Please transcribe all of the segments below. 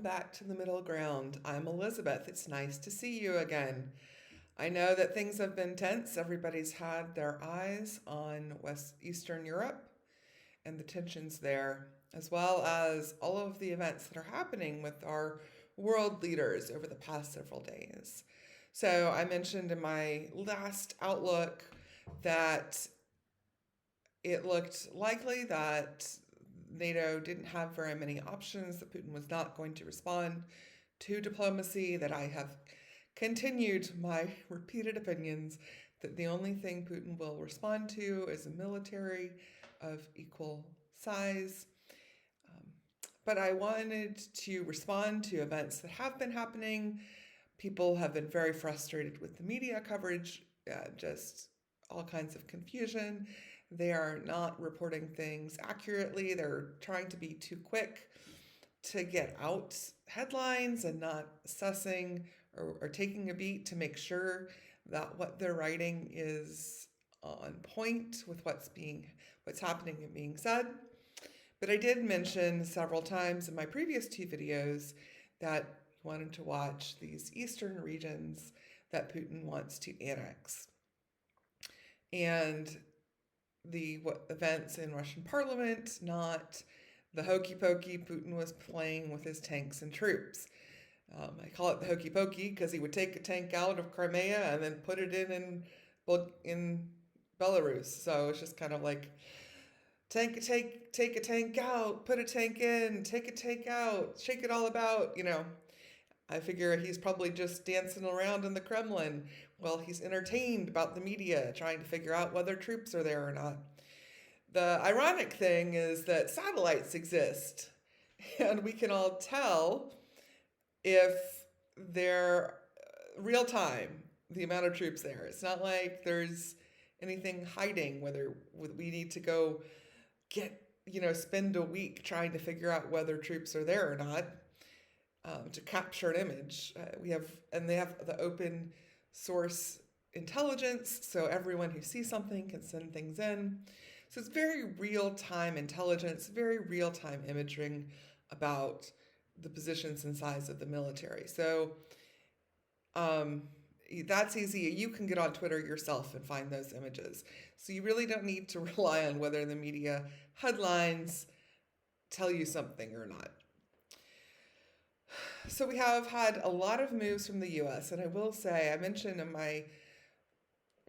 back to the middle ground. I'm Elizabeth. It's nice to see you again. I know that things have been tense. Everybody's had their eyes on Eastern Europe and the tensions there, as well as all of the events that are happening with our world leaders over the past several days. So, I mentioned in my last outlook that it looked likely that NATO didn't have very many options, that Putin was not going to respond to diplomacy, that I have continued my repeated opinions that the only thing Putin will respond to is a military of equal size. But I wanted to respond to events that have been happening. People have been very frustrated with the media coverage, just all kinds of confusion. They are not reporting things accurately. They're trying to be too quick to get out headlines and not assessing or taking a beat to make sure that what they're writing is on point with what's happening and being said. But I did mention several times in my previous two videos that he wanted to watch these eastern regions that Putin wants to annex. And the events in Russian parliament, not the hokey pokey Putin was playing with his tanks and troops. I call it the hokey pokey because he would take a tank out of Crimea and then put it in Belarus. So it's just kind of like take a tank out, put a tank in, take a tank out, shake it all about, I figure he's probably just dancing around in the Kremlin while he's entertained about the media, trying to figure out whether troops are there or not. The ironic thing is that satellites exist, and we can all tell if they're real time, the amount of troops there. It's not like there's anything hiding, whether we need to go spend a week trying to figure out whether troops are there or not. To capture an image. They have the open source intelligence, so everyone who sees something can send things in. So it's very real-time intelligence, very real-time imaging about the positions and size of the military. So that's easy. You can get on Twitter yourself and find those images. So you really don't need to rely on whether the media headlines tell you something or not. So we have had a lot of moves from the U.S., and I will say, I mentioned in my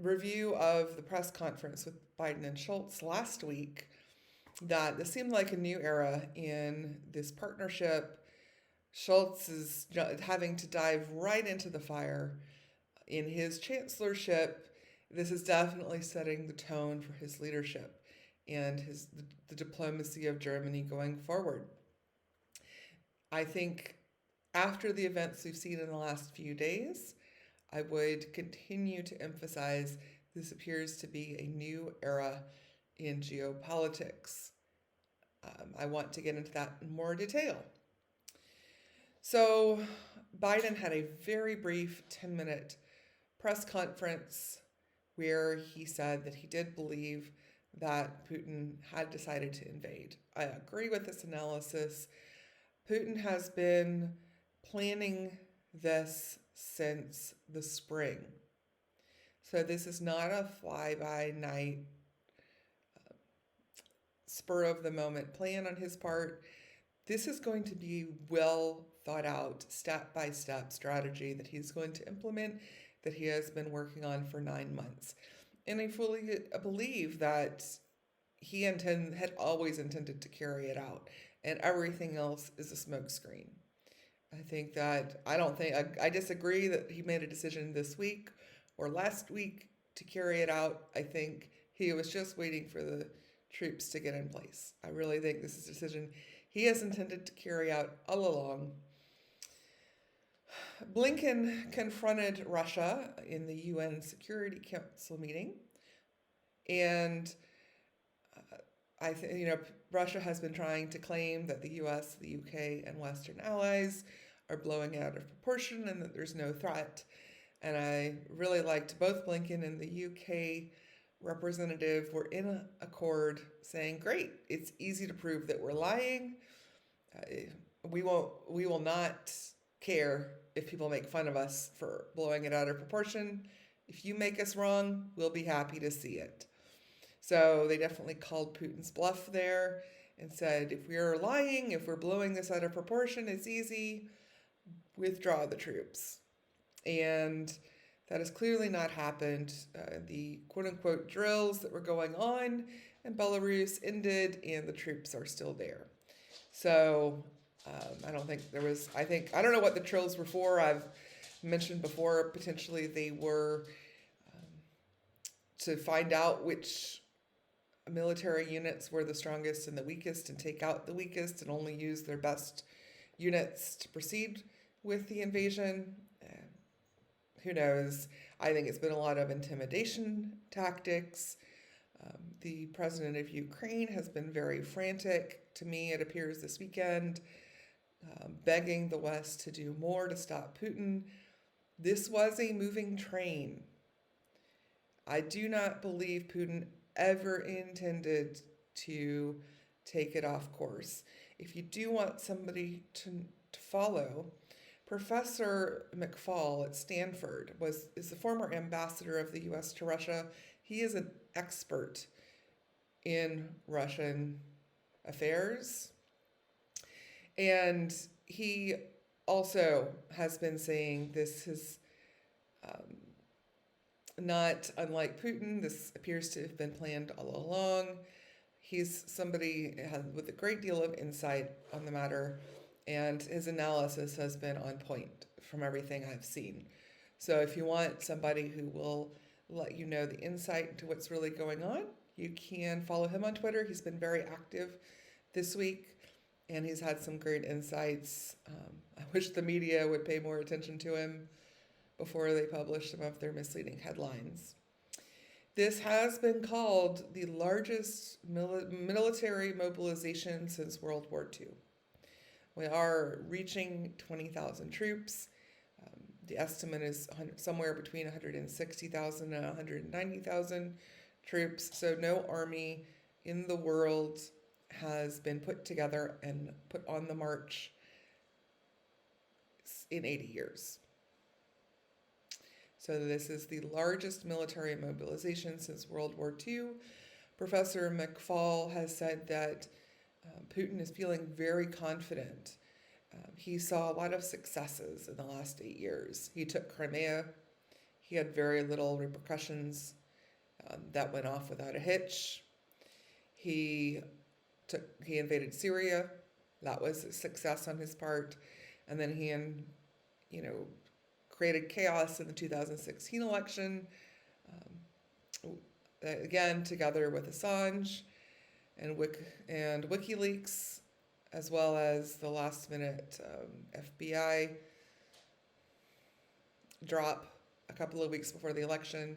review of the press conference with Biden and Schultz last week that this seemed like a new era in this partnership. Schultz is having to dive right into the fire in his chancellorship. This is definitely setting the tone for his leadership and the diplomacy of Germany going forward. I think after the events we've seen in the last few days, I would continue to emphasize this appears to be a new era in geopolitics. I want to get into that in more detail. So Biden had a very brief 10-minute press conference where he said that he did believe that Putin had decided to invade. I agree with this analysis. Putin has been planning this since the spring. So this is not a fly-by-night, spur-of-the-moment plan on his part. This is going to be well thought out, step-by-step strategy that he's going to implement, that he has been working on for 9 months. And I fully believe that he had always intended to carry it out, and everything else is a smokescreen. I disagree that he made a decision this week or last week to carry it out. I think he was just waiting for the troops to get in place. I really think this is a decision he has intended to carry out all along. Blinken confronted Russia in the UN Security Council meeting, and Russia has been trying to claim that the US, the UK, and Western allies are blowing out of proportion and that there's no threat. And I really liked both Blinken and the UK representative were in accord saying, great, it's easy to prove that we're lying. we will not care if people make fun of us for blowing it out of proportion. If you make us wrong, we'll be happy to see it. So they definitely called Putin's bluff there and said, if we're lying, if we're blowing this out of proportion, it's easy, withdraw the troops. And that has clearly not happened. The quote-unquote drills that were going on in Belarus ended, and the troops are still there. So I don't think there was, I don't know what the drills were for. I've mentioned before, potentially they were to find out which military units were the strongest and the weakest and take out the weakest and only use their best units to proceed with the invasion. Who knows? I think it's been a lot of intimidation tactics. The president of Ukraine has been very frantic. To me, it appears this weekend, begging the West to do more to stop Putin. This was a moving train. I do not believe Putin ever intended to take it off course. If you do want somebody to follow, Professor McFall at Stanford is the former ambassador of the U.S. to Russia. He is an expert in Russian affairs. And he also has been saying this is not unlike Putin. This appears to have been planned all along. He's somebody with a great deal of insight on the matter, and his analysis has been on point from everything I've seen. So if you want somebody who will let you know the insight into what's really going on, you can follow him on Twitter. He's been very active this week, and he's had some great insights. I wish the media would pay more attention to him before they publish some of their misleading headlines. This has been called the largest military mobilization since World War II. We are reaching 20,000 troops. The estimate is somewhere between 160,000 and 190,000 troops. So no army in the world has been put together and put on the march in 80 years. So this is the largest military mobilization since World War II. Professor McFall has said that Putin is feeling very confident. He saw a lot of successes in the last 8 years. He took Crimea. He had very little repercussions. That went off without a hitch. He invaded Syria. That was a success on his part. And then he created chaos in the 2016 election, again, together with Assange and WikiLeaks, as well as the last-minute FBI drop a couple of weeks before the election.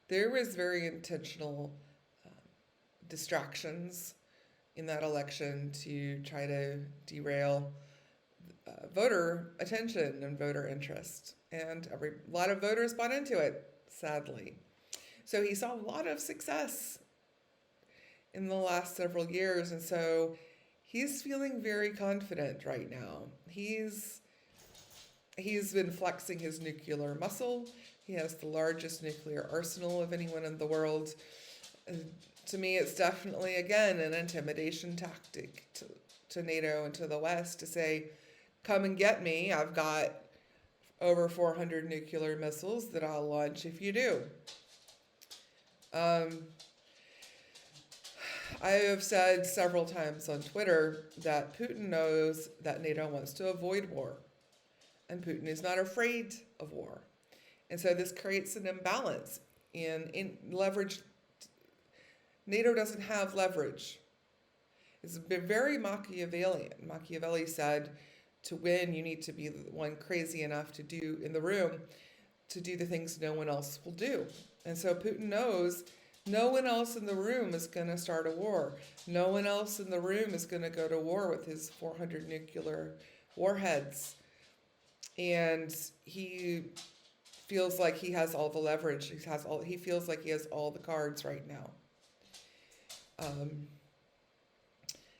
There was very intentional distractions in that election to try to derail voter attention and voter interest. And a lot of voters bought into it, sadly. So he saw a lot of success in the last several years. And so he's feeling very confident right now. He's been flexing his nuclear muscle. He has the largest nuclear arsenal of anyone in the world. To me, it's definitely, again, an intimidation tactic to NATO and to the West to say, come and get me. I've got over 400 nuclear missiles that I'll launch if you do. I have said several times on Twitter that Putin knows that NATO wants to avoid war, and Putin is not afraid of war. And so this creates an imbalance in leverage. NATO doesn't have leverage. It's been very Machiavellian. Machiavelli said, to win, you need to be the one crazy enough to do in the room to do the things no one else will do. And so Putin knows no one else in the room is going to start a war. No one else in the room is going to go to war with his 400 nuclear warheads. And he feels like he has all the leverage. He feels like he has all the cards right now.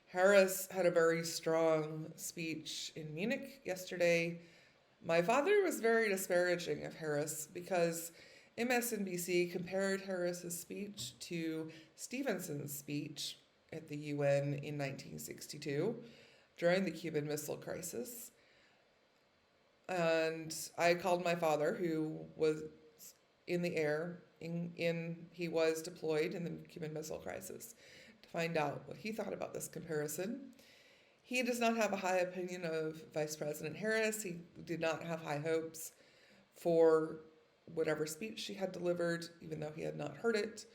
Harris had a very strong speech in Munich yesterday. My father was very disparaging of Harris because MSNBC compared Harris's speech to Stevenson's speech at the UN in 1962 during the Cuban Missile Crisis. And I called my father, who was in the air, he was deployed in the Cuban Missile Crisis, to find out what he thought about this comparison. He does not have a high opinion of Vice President Harris. He did not have high hopes for whatever speech she had delivered, even though he had not heard it.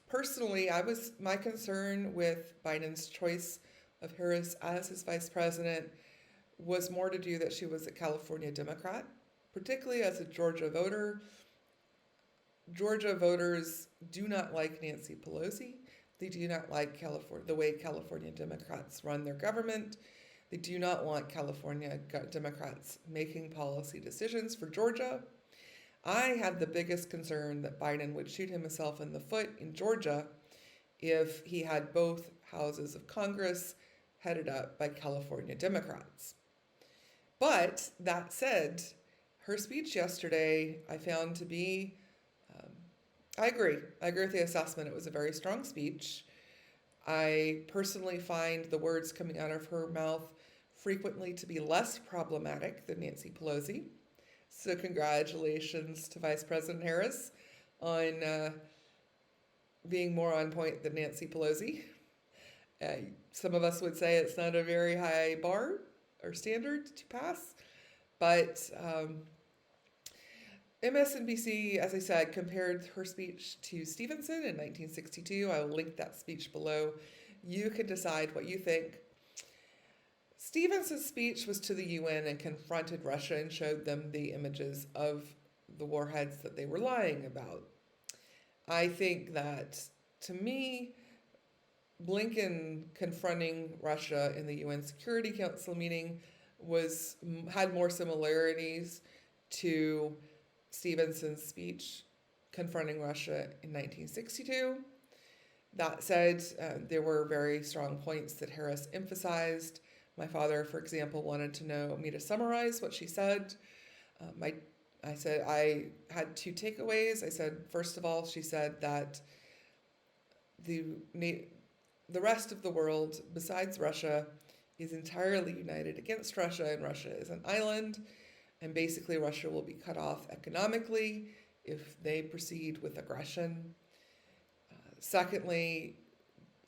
Personally, my concern with Biden's choice of Harris as his vice president was more to do that she was a California Democrat, particularly as a Georgia voter. Georgia voters do not like Nancy Pelosi. They do not like the way California Democrats run their government. They do not want California Democrats making policy decisions for Georgia. I had the biggest concern that Biden would shoot himself in the foot in Georgia if he had both houses of Congress headed up by California Democrats. But that said, her speech yesterday I found to be I agree with the assessment. It was a very strong speech. I personally find the words coming out of her mouth frequently to be less problematic than Nancy Pelosi. So congratulations to Vice President Harris on being more on point than Nancy Pelosi. Some of us would say it's not a very high bar or standard to pass, but MSNBC, as I said, compared her speech to Stevenson in 1962. I will link that speech below. You can decide what you think. Stevenson's speech was to the UN and confronted Russia and showed them the images of the warheads that they were lying about. I think that, to me, Blinken confronting Russia in the UN Security Council meeting had more similarities to Stevenson's speech confronting Russia in 1962. That said, there were very strong points that Harris emphasized. My father, for example, wanted to know me to summarize what she said. I said I had two takeaways. I said, first of all, she said that the rest of the world, besides Russia, is entirely united against Russia, and Russia is an island, and basically Russia will be cut off economically if they proceed with aggression. Secondly,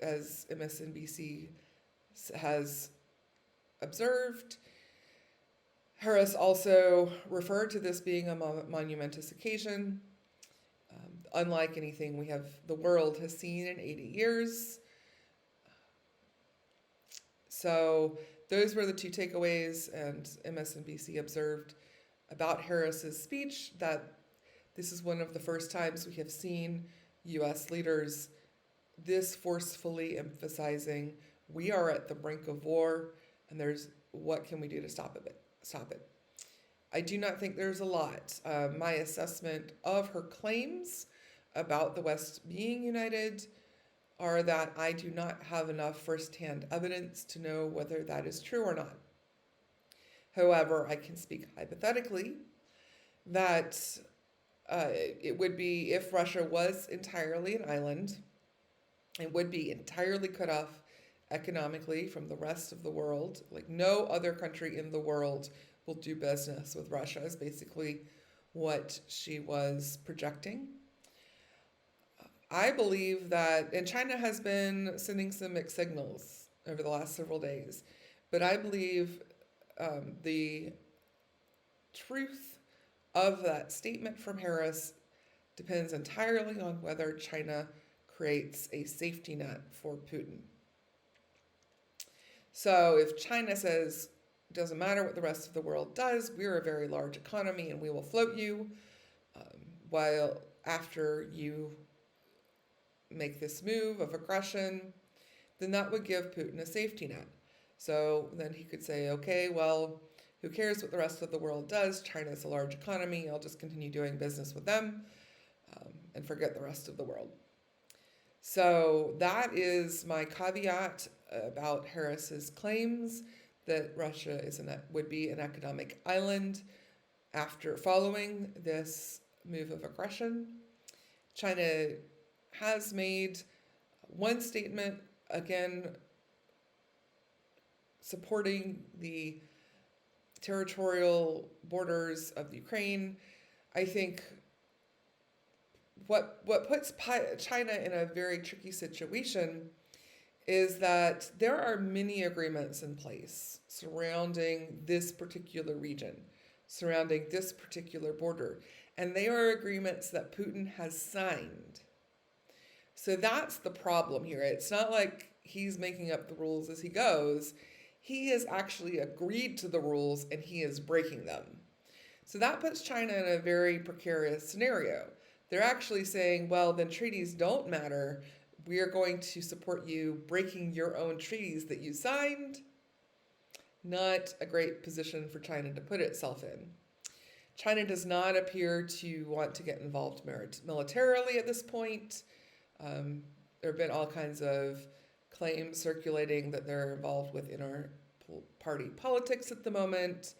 as MSNBC has observed, Harris also referred to this being a monumentous occasion, unlike anything the world has seen in 80 years. So those were the two takeaways, and MSNBC observed about Harris's speech that this is one of the first times we have seen U.S. leaders this forcefully emphasizing we are at the brink of war, and what can we do to stop it? I do not think there's a lot. My assessment of her claims about the West being united are that I do not have enough firsthand evidence to know whether that is true or not. However, I can speak hypothetically that it would be, if Russia was entirely an island, it would be entirely cut off economically from the rest of the world. Like, no other country in the world will do business with Russia, is basically what she was projecting. I believe that, and China has been sending some mixed signals over the last several days, but I believe the truth of that statement from Harris depends entirely on whether China creates a safety net for Putin. So if China says, it doesn't matter what the rest of the world does, we're a very large economy and we will float you while after you make this move of aggression, then that would give Putin a safety net. So then he could say, okay, well, who cares what the rest of the world does? China's a large economy. I'll just continue doing business with them and forget the rest of the world. So that is my caveat about Harris's claims that Russia would be an economic island after following this move of aggression. China has made one statement, again, supporting the territorial borders of Ukraine. I think what puts China in a very tricky situation is that there are many agreements in place surrounding this particular region, surrounding this particular border, and they are agreements that Putin has signed. So that's the problem here. It's not like he's making up the rules as he goes. He has actually agreed to the rules and he is breaking them. So that puts China in a very precarious scenario. They're actually saying, well, then treaties don't matter. We are going to support you breaking your own treaties that you signed. Not a great position for China to put itself in. China does not appear to want to get involved militarily at this point. There have been all kinds of claims circulating that they're involved with inter-party politics at the moment.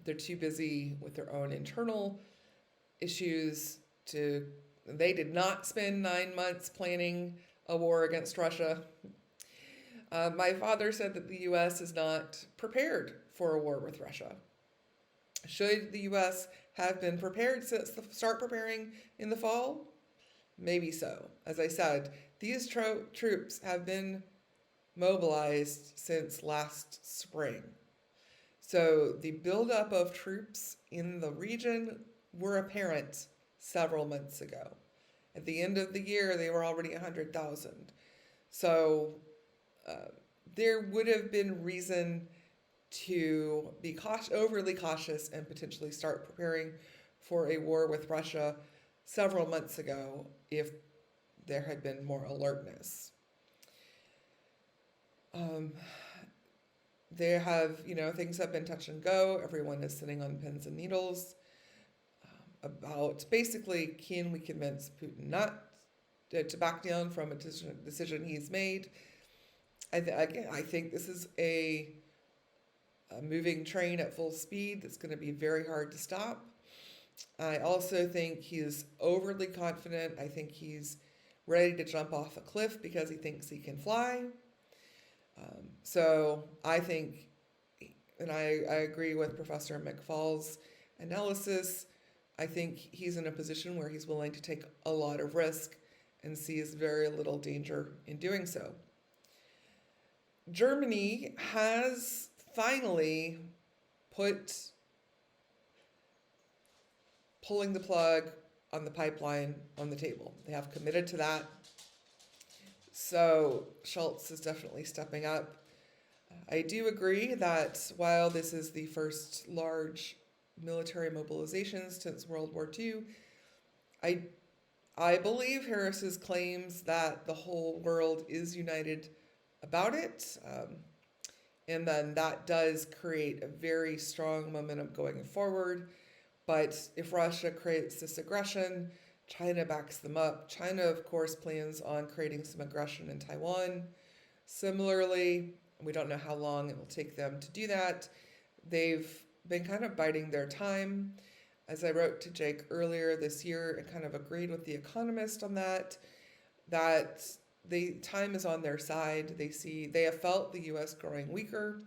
They're too busy with their own internal issues they did not spend 9 months planning a war against Russia. My father said that the U.S. is not prepared for a war with Russia. Should the U.S. have been prepared since start preparing in the fall? Maybe so. As I said, these troops have been mobilized since last spring. So the buildup of troops in the region were apparent several months ago. At the end of the year, they were already 100,000. So there would have been reason to be overly cautious and potentially start preparing for a war with Russia several months ago if there had been more alertness. Things have been touch and go. Everyone is sitting on pins and needles about basically, can we convince Putin not to back down from a decision he's made? I think this is a moving train at full speed that's going to be very hard to stop. I also think he's overly confident. I think he's ready to jump off a cliff because he thinks he can fly. So I think, and I agree with Professor McFall's analysis, I think he's in a position where he's willing to take a lot of risk and sees very little danger in doing so. Germany has finally put pulling the plug on the pipeline on the table. They have committed to that. So Schultz is definitely stepping up. I do agree that while this is the first large military mobilization since World War II, I believe Harris's claims that the whole world is united about it. And then that does create a very strong momentum going forward. But if Russia creates this aggression, China backs them up. China, of course, plans on creating some aggression in Taiwan. Similarly, we don't know how long it will take them to do that. They've been kind of biding their time. As I wrote to Jake earlier this year and kind of agreed with The Economist on that the time is on their side. They have felt the U.S. growing weaker,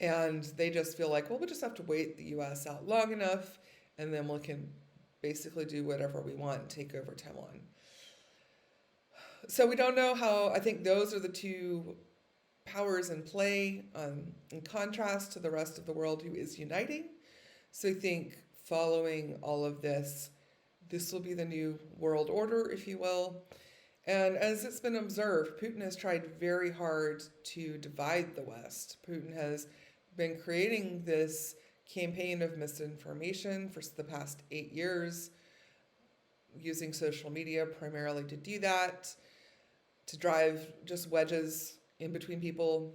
and they just feel like, well, we'll just have to wait the U.S. out long enough, and then we can basically do whatever we want and take over Taiwan. So we don't know how. I think those are the two powers in play, in contrast to the rest of the world who is uniting. So I think following all of this will be the new world order, if you will. And as it's been observed, Putin has tried very hard to divide the West. Putin has been creating this campaign of misinformation for the past 8 years, using social media primarily to do that, to drive just wedges in between people,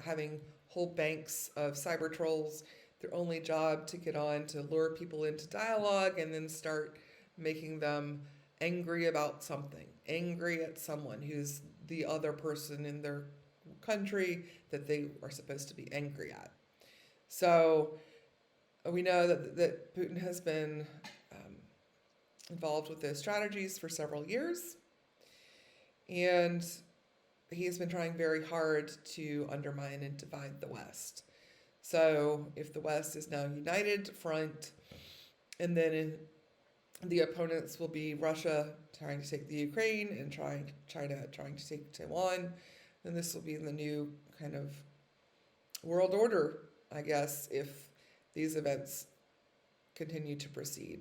having whole banks of cyber trolls, their only job to get on to lure people into dialogue and then start making them angry about something, angry at someone who's the other person in their country that they are supposed to be angry at. So we know that Putin has been involved with those strategies for several years, and he has been trying very hard to undermine and divide the West. So if the West is now united front, and then the opponents will be Russia trying to take the Ukraine and China trying to take Taiwan, then this will be the new kind of world order, I guess, if these events continue to proceed.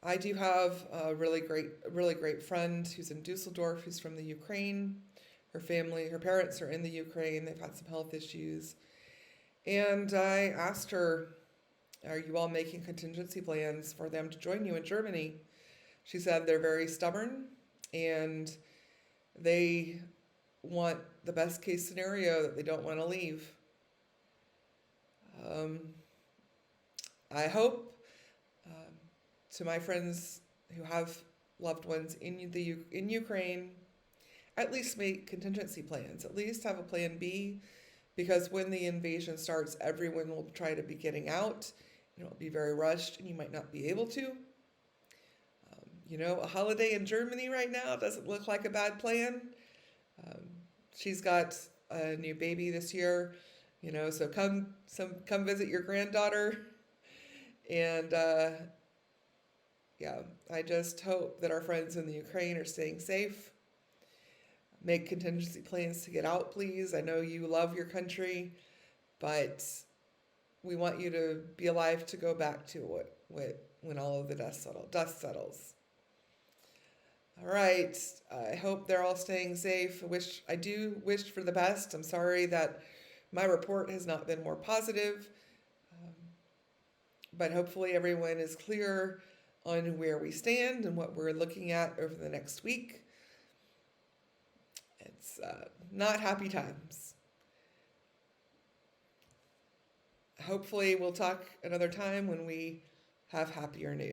I do have a really great friend who's in Dusseldorf, who's from the Ukraine. Her parents are in the Ukraine. They've had some health issues. And I asked her, are you all making contingency plans for them to join you in Germany? She said they're very stubborn and they want the best case scenario, that they don't want to leave. I hope to my friends who have loved ones in Ukraine, at least make contingency plans, at least have a plan B, because when the invasion starts, everyone will try to be getting out, and it'll be very rushed, and you might not be able to. A holiday in Germany right now doesn't look like a bad plan. She's got a new baby this year, so come visit your granddaughter, and I just hope that our friends in the Ukraine are staying safe. Make contingency plans to get out, please. I know you love your country, but we want you to be alive to go back to when all of the dust settles. All right. I hope they're all staying safe. I do wish for the best. I'm sorry that my report has not been more positive, but hopefully everyone is clear on where we stand and what we're looking at over the next week. It's not happy times. Hopefully we'll talk another time when we have happier news.